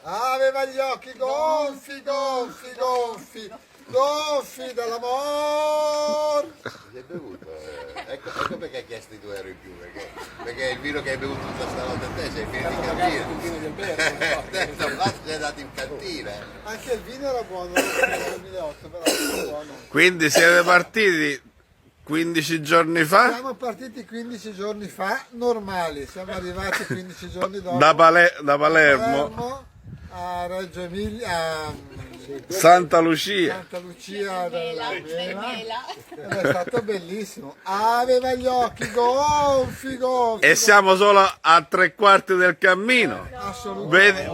Aveva gli occhi gonfi, gonfi, gonfi, gonfi dall'amor. Si è bevuto, ecco perché hai chiesto i 2 euro in più, perché il vino che hai bevuto tutta stanotte a te sei finito in cantina. Sei andato in cantina. Anche il vino era buono nel 2008, però era buono. Quindi siete partiti 15 giorni fa Siamo partiti 15 giorni fa, normali, siamo arrivati 15 giorni dopo. da Palermo, Palermo, a Reggio Emilia, a Santa Lucia. Santa Lucia della Mela, ed è stato bellissimo. Aveva gli occhi gonfi, gonfi. E siamo solo a 3/4 del cammino. Assolutamente.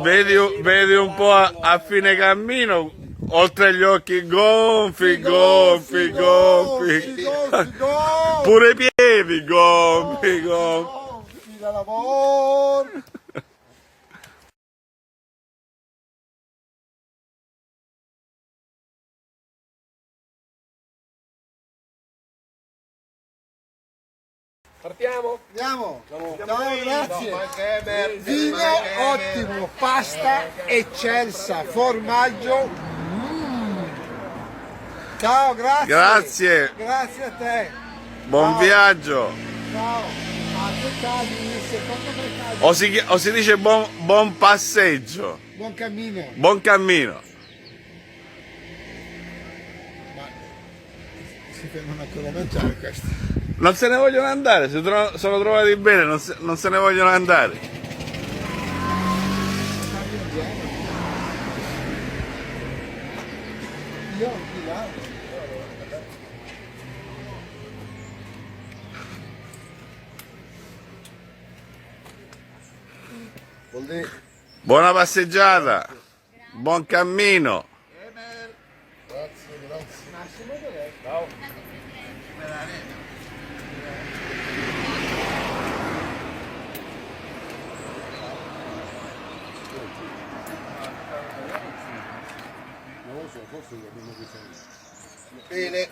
Vedi un po' a fine cammino, oltre gli occhi gonfi, gonfi, gonfi. gonfi. Pure i piedi gonfi, gonfi. Gonfi dall'amor. Partiamo? Andiamo. Ciao, grazie. Vino ottimo, pasta eccelsa, formaggio. Ciao, grazie. Grazie, Grazie a te. buon Ciao. viaggio. Ciao. A che cadi? Secondo me cadi. O si dice buon passeggio, Buon cammino. buon cammino. Si fermano ancora a mangiare questi. Non se ne vogliono andare, sono trovati bene, non se ne vogliono andare. Io di là. Buona passeggiata, buon cammino. Massimo dov'è? Bene.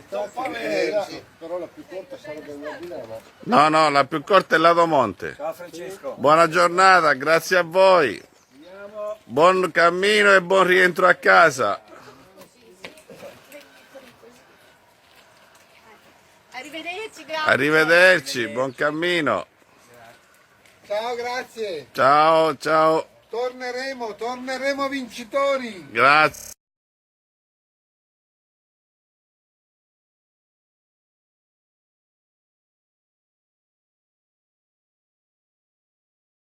Però la più corta sarebbe una di là, ma... No, la più corta è Lato Monte. Ciao Francesco. Buona giornata, grazie a voi. Buon cammino e buon rientro a casa. Arrivederci, grazie. Arrivederci, buon cammino. Ciao, grazie. Ciao, ciao, Torneremo vincitori. grazie.